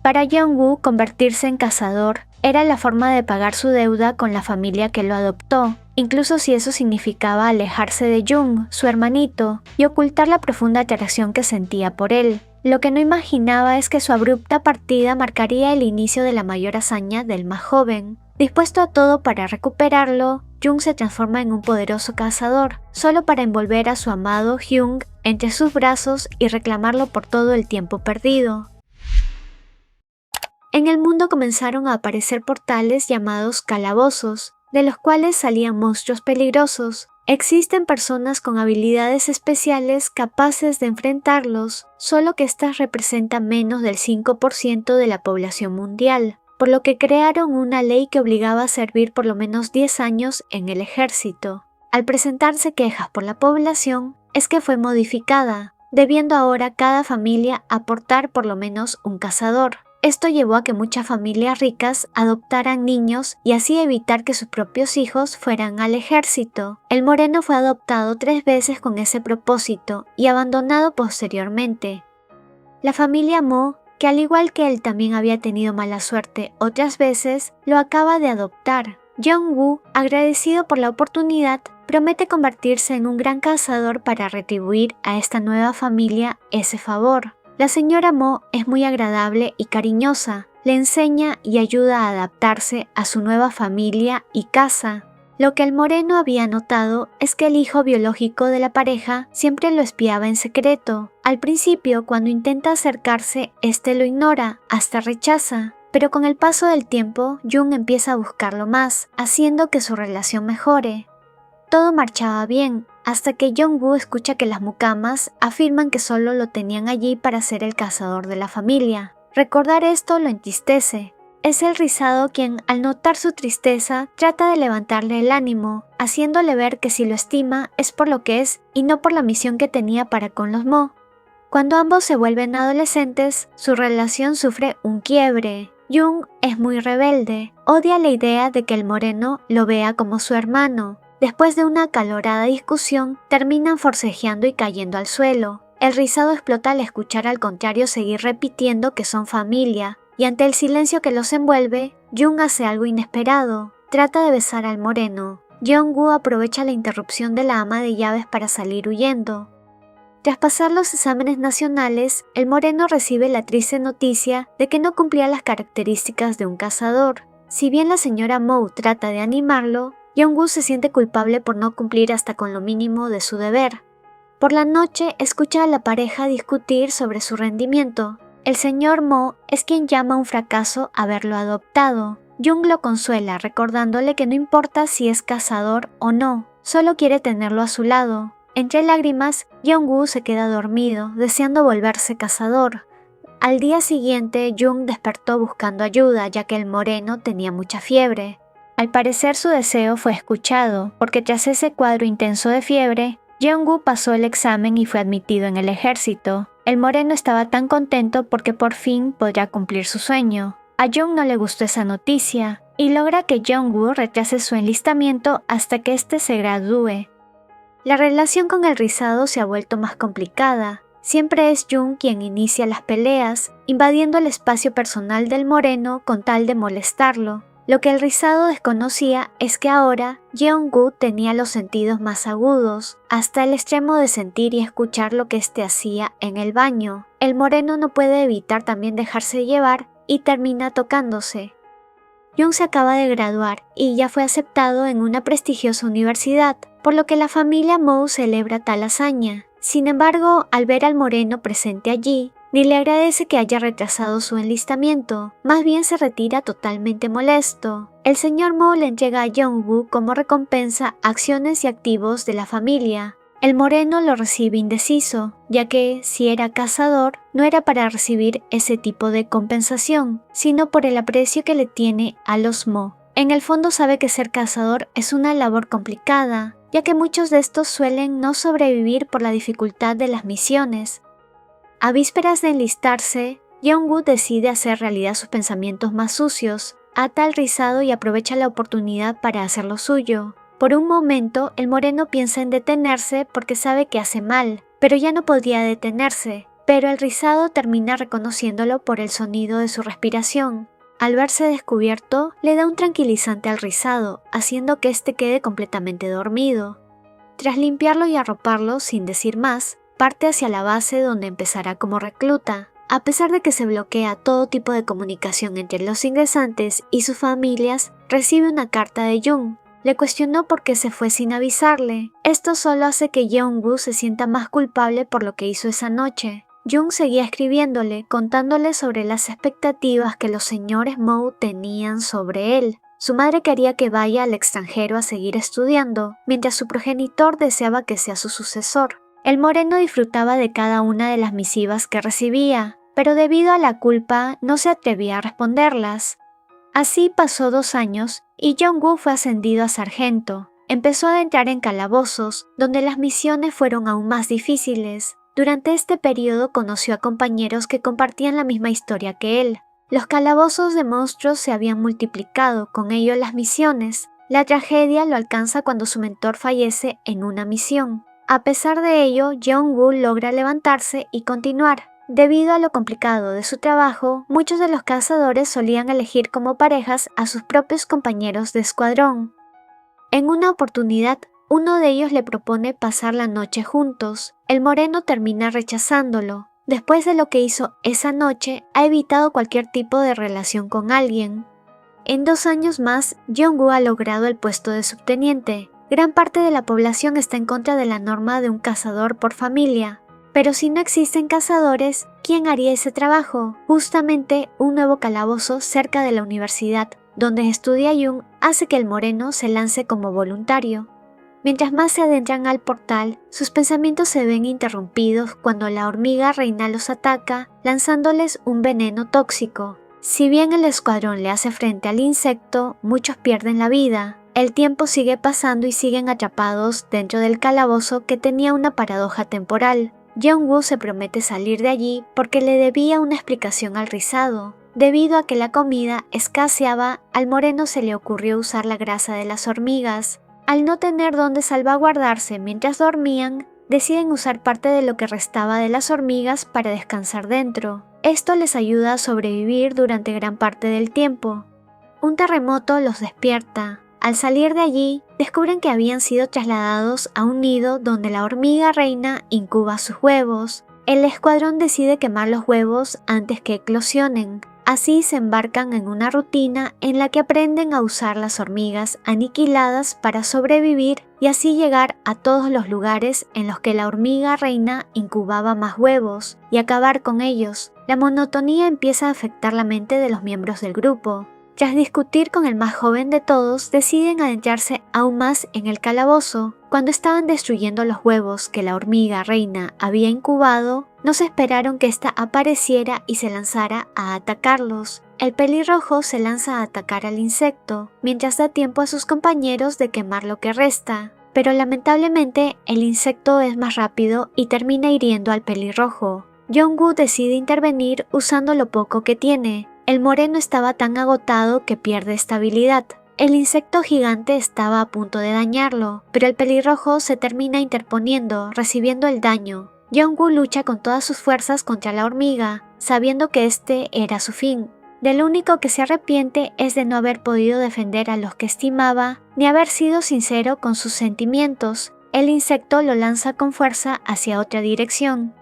Para Jong-woo, convertirse en cazador era la forma de pagar su deuda con la familia que lo adoptó, incluso si eso significaba alejarse de Jung, su hermanito, y ocultar la profunda atracción que sentía por él. Lo que no imaginaba es que su abrupta partida marcaría el inicio de la mayor hazaña del más joven. Dispuesto a todo para recuperarlo, Jung se transforma en un poderoso cazador, solo para envolver a su amado Hyung entre sus brazos y reclamarlo por todo el tiempo perdido. En el mundo comenzaron a aparecer portales llamados calabozos, de los cuales salían monstruos peligrosos. Existen personas con habilidades especiales capaces de enfrentarlos, solo que estas representan menos del 5% de la población mundial, por lo que crearon una ley que obligaba a servir por lo menos 10 años en el ejército. Al presentarse quejas por la población, es que fue modificada, debiendo ahora cada familia aportar por lo menos un cazador. Esto llevó a que muchas familias ricas adoptaran niños y así evitar que sus propios hijos fueran al ejército. El moreno fue adoptado 3 veces con ese propósito y abandonado posteriormente. La familia Mo, que al igual que él también había tenido mala suerte otras veces, lo acaba de adoptar. Jong-woo, agradecido por la oportunidad, promete convertirse en un gran cazador para retribuir a esta nueva familia ese favor. La señora Mo es muy agradable y cariñosa, le enseña y ayuda a adaptarse a su nueva familia y casa. Lo que el moreno había notado es que el hijo biológico de la pareja siempre lo espiaba en secreto. Al principio, cuando intenta acercarse, este lo ignora, hasta rechaza. Pero con el paso del tiempo, Jung empieza a buscarlo más, haciendo que su relación mejore. Todo marchaba bien, hasta que Jong-woo escucha que las mucamas afirman que solo lo tenían allí para ser el cazador de la familia. Recordar esto lo entristece. Es el rizado quien, al notar su tristeza, trata de levantarle el ánimo, haciéndole ver que si lo estima es por lo que es y no por la misión que tenía para con los Mo. Cuando ambos se vuelven adolescentes, su relación sufre un quiebre. Jung es muy rebelde, odia la idea de que el moreno lo vea como su hermano. Después de una acalorada discusión, terminan forcejeando y cayendo al suelo. El rizado explota al escuchar al contrario seguir repitiendo que son familia, y ante el silencio que los envuelve, Jung hace algo inesperado. Trata de besar al moreno. Jong-woo aprovecha la interrupción de la ama de llaves para salir huyendo. Tras pasar los exámenes nacionales, el moreno recibe la triste noticia de que no cumplía las características de un cazador. Si bien la señora Mo trata de animarlo, Jong-woo se siente culpable por no cumplir hasta con lo mínimo de su deber. Por la noche escucha a la pareja discutir sobre su rendimiento. El señor Mo es quien llama un fracaso haberlo adoptado. Jung lo consuela recordándole que no importa si es cazador o no, solo quiere tenerlo a su lado. Entre lágrimas, Jong-woo se queda dormido, deseando volverse cazador. Al día siguiente, Jung despertó buscando ayuda ya que el moreno tenía mucha fiebre. Al parecer su deseo fue escuchado, porque tras ese cuadro intenso de fiebre, Jong-woo pasó el examen y fue admitido en el ejército. El moreno estaba tan contento porque por fin podrá cumplir su sueño. A Jung no le gustó esa noticia, y logra que Jong-woo retrase su enlistamiento hasta que éste se gradúe. La relación con el rizado se ha vuelto más complicada. Siempre es Jung quien inicia las peleas, invadiendo el espacio personal del moreno con tal de molestarlo. Lo que el rizado desconocía es que ahora Jong-woo tenía los sentidos más agudos, hasta el extremo de sentir y escuchar lo que éste hacía en el baño. El moreno no puede evitar también dejarse llevar y termina tocándose. Jung se acaba de graduar y ya fue aceptado en una prestigiosa universidad, por lo que la familia Mo celebra tal hazaña. Sin embargo, al ver al moreno presente allí, ni le agradece que haya retrasado su enlistamiento, más bien se retira totalmente molesto. El señor Mo le entrega a Jong-woo como recompensa acciones y activos de la familia. El moreno lo recibe indeciso, ya que, si era cazador, no era para recibir ese tipo de compensación, sino por el aprecio que le tiene a los Mo. En el fondo sabe que ser cazador es una labor complicada, ya que muchos de estos suelen no sobrevivir por la dificultad de las misiones. A vísperas de enlistarse, Jong-woo decide hacer realidad sus pensamientos más sucios, ata al rizado y aprovecha la oportunidad para hacer lo suyo. Por un momento, el moreno piensa en detenerse porque sabe que hace mal, pero ya no podría detenerse. pero el rizado termina reconociéndolo por el sonido de su respiración. Al verse descubierto, le da un tranquilizante al rizado, haciendo que éste quede completamente dormido. Tras limpiarlo y arroparlo sin decir más, parte hacia la base donde empezará como recluta. A pesar de que se bloquea todo tipo de comunicación entre los ingresantes y sus familias, recibe una carta de Jung. Le cuestionó por qué se fue sin avisarle. Esto solo hace que Jeong-woo se sienta más culpable por lo que hizo esa noche. Jung seguía escribiéndole, contándole sobre las expectativas que los señores Moe tenían sobre él. Su madre quería que vaya al extranjero a seguir estudiando, mientras su progenitor deseaba que sea su sucesor. El moreno disfrutaba de cada una de las misivas que recibía, pero debido a la culpa no se atrevía a responderlas. Así pasó 2 años y Jeong-woo fue ascendido a sargento. Empezó a entrar en calabozos, donde las misiones fueron aún más difíciles. Durante este periodo conoció a compañeros que compartían la misma historia que él. Los calabozos de monstruos se habían multiplicado, con ello las misiones. La tragedia lo alcanza cuando su mentor fallece en una misión. A pesar de ello, Jeong-woo logra levantarse y continuar. Debido a lo complicado de su trabajo, muchos de los cazadores solían elegir como parejas a sus propios compañeros de escuadrón. En una oportunidad, uno de ellos le propone pasar la noche juntos. El moreno termina rechazándolo. Después de lo que hizo esa noche, ha evitado cualquier tipo de relación con alguien. En 2 años más, Jeong-woo ha logrado el puesto de subteniente. Gran parte de la población está en contra de la norma de un cazador por familia. Pero si no existen cazadores, ¿quién haría ese trabajo? Justamente un nuevo calabozo cerca de la universidad, donde estudia Jung, hace que el moreno se lance como voluntario. Mientras más se adentran al portal, sus pensamientos se ven interrumpidos cuando la hormiga reina los ataca, lanzándoles un veneno tóxico. Si bien el escuadrón le hace frente al insecto, muchos pierden la vida. El tiempo sigue pasando y siguen atrapados dentro del calabozo que tenía una paradoja temporal. Jeong-woo se promete salir de allí porque le debía una explicación al rizado. Debido a que la comida escaseaba, al moreno se le ocurrió usar la grasa de las hormigas. Al no tener dónde salvaguardarse mientras dormían, deciden usar parte de lo que restaba de las hormigas para descansar dentro. Esto les ayuda a sobrevivir durante gran parte del tiempo. Un terremoto los despierta. Al salir de allí, descubren que habían sido trasladados a un nido donde la hormiga reina incuba sus huevos. El escuadrón decide quemar los huevos antes que eclosionen. Así se embarcan en una rutina en la que aprenden a usar las hormigas aniquiladas para sobrevivir y así llegar a todos los lugares en los que la hormiga reina incubaba más huevos y acabar con ellos. La monotonía empieza a afectar la mente de los miembros del grupo. Tras discutir con el más joven de todos, deciden adentrarse aún más en el calabozo. Cuando estaban destruyendo los huevos que la hormiga reina había incubado, no se esperaron que ésta apareciera y se lanzara a atacarlos. El pelirrojo se lanza a atacar al insecto, mientras da tiempo a sus compañeros de quemar lo que resta. Pero lamentablemente, el insecto es más rápido y termina hiriendo al pelirrojo. Jeong-woo decide intervenir usando lo poco que tiene. El moreno estaba tan agotado que pierde estabilidad. El insecto gigante estaba a punto de dañarlo, pero el pelirrojo se termina interponiendo, recibiendo el daño. Jeong-woo lucha con todas sus fuerzas contra la hormiga, sabiendo que este era su fin. De lo único que se arrepiente es de no haber podido defender a los que estimaba, ni haber sido sincero con sus sentimientos. El insecto lo lanza con fuerza hacia otra dirección.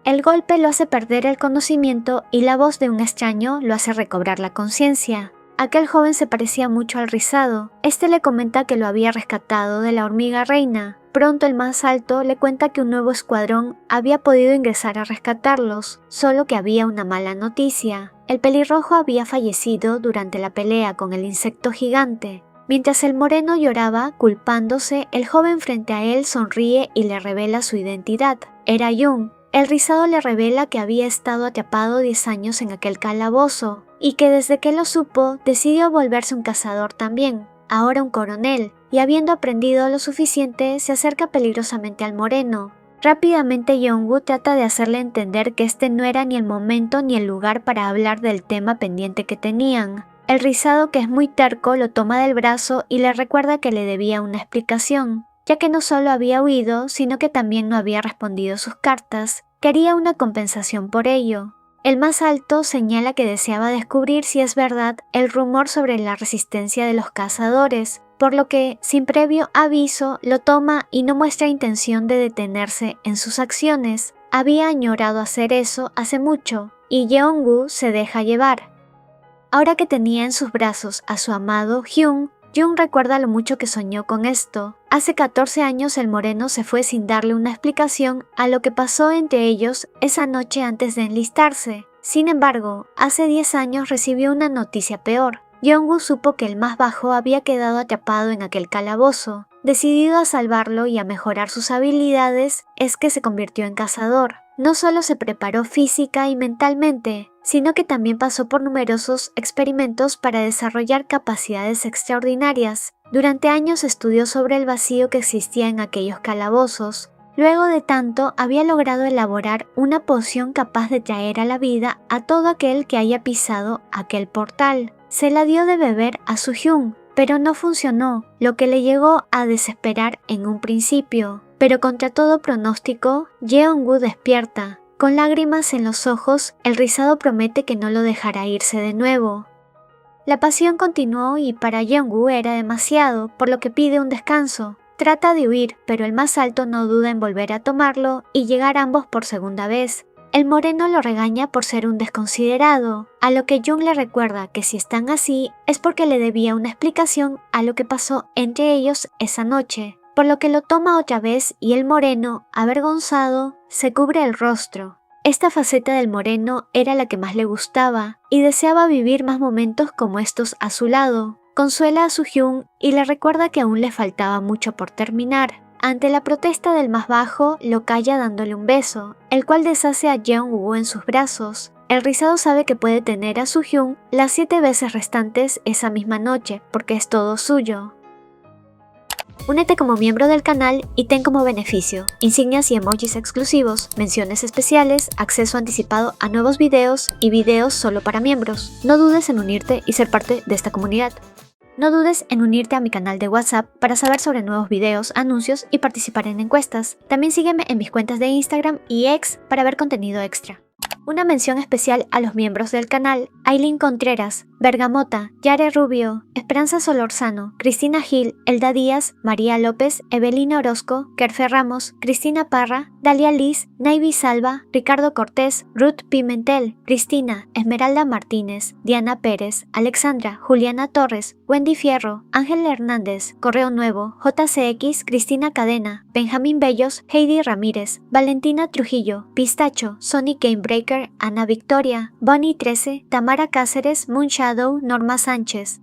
El golpe lo hace perder el conocimiento y la voz de un extraño lo hace recobrar la conciencia. Aquel joven se parecía mucho al rizado. Este le comenta que lo había rescatado de la hormiga reina. Pronto el más alto le cuenta que un nuevo escuadrón había podido ingresar a rescatarlos, solo que había una mala noticia. El pelirrojo había fallecido durante la pelea con el insecto gigante. Mientras el moreno lloraba, culpándose, el joven frente a él sonríe y le revela su identidad. Era Jung. El rizado le revela que había estado atrapado 10 años en aquel calabozo y que desde que lo supo decidió volverse un cazador también, ahora un coronel, y habiendo aprendido lo suficiente se acerca peligrosamente al moreno. Rápidamente Jeong-woo trata de hacerle entender que este no era ni el momento ni el lugar para hablar del tema pendiente que tenían. El rizado, que es muy terco, lo toma del brazo y le recuerda que le debía una explicación, ya que no solo había huido, sino que también no había respondido sus cartas. quería una compensación por ello. El más alto señala que deseaba descubrir si es verdad el rumor sobre la resistencia de los cazadores, por lo que, sin previo aviso, lo toma y no muestra intención de detenerse en sus acciones. Había añorado hacer eso hace mucho, y Jeong-woo se deja llevar. Ahora que tenía en sus brazos a su amado Hyun, Jung recuerda lo mucho que soñó con esto. Hace 14 años el moreno se fue sin darle una explicación a lo que pasó entre ellos esa noche antes de enlistarse. Sin embargo, hace 10 años recibió una noticia peor. Jeong-woo supo que el más bajo había quedado atrapado en aquel calabozo. Decidido a salvarlo y a mejorar sus habilidades, es que se convirtió en cazador. No solo se preparó física y mentalmente, sino que también pasó por numerosos experimentos para desarrollar capacidades extraordinarias. Durante años estudió sobre el vacío que existía en aquellos calabozos. Luego de tanto, había logrado elaborar una poción capaz de traer a la vida a todo aquel que haya pisado aquel portal. Se la dio de beber a Su-hyun, pero no funcionó, lo que le llegó a desesperar en un principio. Pero contra todo pronóstico, Jeong-woo despierta. Con lágrimas en los ojos, el rizado promete que no lo dejará irse de nuevo. La pasión continuó y para Jeong-woo era demasiado, por lo que pide un descanso. Trata de huir, pero el más alto no duda en volver a tomarlo y llegar ambos por segunda vez. El moreno lo regaña por ser un desconsiderado, a lo que Jung le recuerda que si están así es porque le debía una explicación a lo que pasó entre ellos esa noche, por lo que lo toma otra vez y el moreno, avergonzado, se cubre el rostro. Esta faceta del moreno era la que más le gustaba y deseaba vivir más momentos como estos a su lado. Consuela a Su-hyun y le recuerda que aún le faltaba mucho por terminar. Ante la protesta del más bajo, lo calla dándole un beso, el cual deshace a Jeong-woo en sus brazos. El rizado sabe que puede tener a Su-hyun las 7 veces restantes esa misma noche, porque es todo suyo. Únete como miembro del canal y ten como beneficio insignias y emojis exclusivos, menciones especiales, acceso anticipado a nuevos videos y videos solo para miembros. No dudes en unirte y ser parte de esta comunidad. No dudes en unirte a mi canal de WhatsApp para saber sobre nuevos videos, anuncios y participar en encuestas. También sígueme en mis cuentas de Instagram y X para ver contenido extra. Una mención especial a los miembros del canal: Aileen Contreras, Bergamota, Yare Rubio, Esperanza Solorzano, Cristina Gil, Elda Díaz, María López, Evelina Orozco, Kerfe Ramos, Cristina Parra, Dalia Liz, Naivi Salva, Ricardo Cortés, Ruth Pimentel, Cristina, Esmeralda Martínez, Diana Pérez, Alexandra, Juliana Torres, Wendy Fierro, Ángel Hernández, Correo Nuevo, JCX, Cristina Cadena, Benjamín Bellos, Heidi Ramírez, Valentina Trujillo, Pistacho, Sonic Gamebreaker, Ana Victoria, Bonnie 13, Tamara Cáceres, Moonshadow, Norma Sánchez,